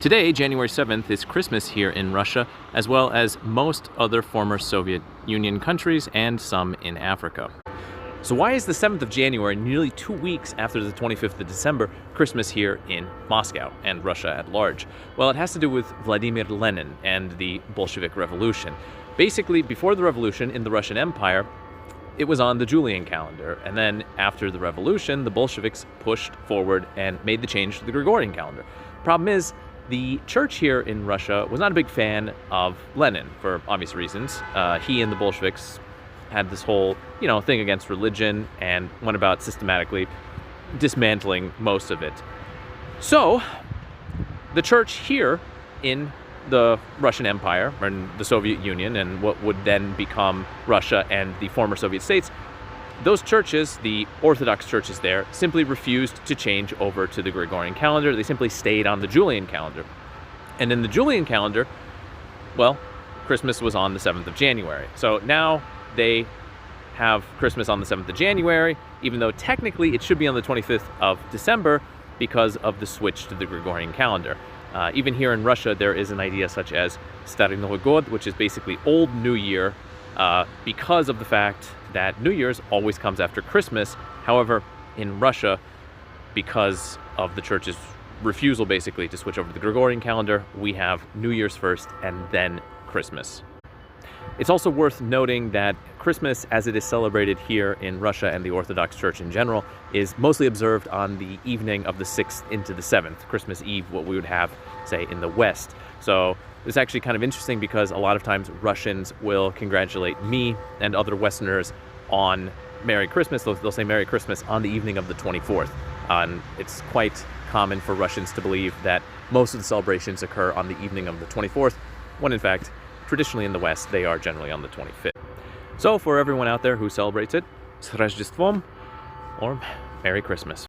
Today, January 7th, is Christmas here in Russia, as well as most other former Soviet Union countries and some in Africa. So why is the 7th of January, nearly 2 weeks after the 25th of December, Christmas here in Moscow and Russia at large? Well, it has to do with Vladimir Lenin and the Bolshevik Revolution. Basically, before the revolution in the Russian Empire, it was on the Julian calendar, and then after the revolution, the Bolsheviks pushed forward and made the change to the Gregorian calendar. Problem is, the church here in Russia was not a big fan of Lenin for obvious reasons. He and the Bolsheviks had this whole, thing against religion and went about systematically dismantling most of it. So, the church here in the Russian Empire, or in the Soviet Union, and what would then become Russia and the former Soviet states, those churches, the Orthodox churches there, simply refused to change over to the Gregorian calendar. They simply stayed on the Julian calendar. And in the Julian calendar, well, Christmas was on the 7th of January. So now they have Christmas on the 7th of January, even though technically it should be on the 25th of December because of the switch to the Gregorian calendar. Even here in Russia, there is an idea such as Stary Novy God, which is basically Old New Year, because of the fact that New Year's always comes after Christmas. However, in Russia, because of the church's refusal basically to switch over to the Gregorian calendar, we have New Year's first and then Christmas. It's also worth noting that Christmas, as it is celebrated here in Russia and the Orthodox Church in general, is mostly observed on the evening of the 6th into the 7th, Christmas Eve, what we would have, say, in the West. So it's actually kind of interesting because a lot of times Russians will congratulate me and other Westerners on Merry Christmas. They'll say Merry Christmas on the evening of the 24th. And it's quite common for Russians to believe that most of the celebrations occur on the evening of the 24th, when in fact, traditionally in the West, they are generally on the 25th. So for everyone out there who celebrates it, с Рождеством, or Merry Christmas.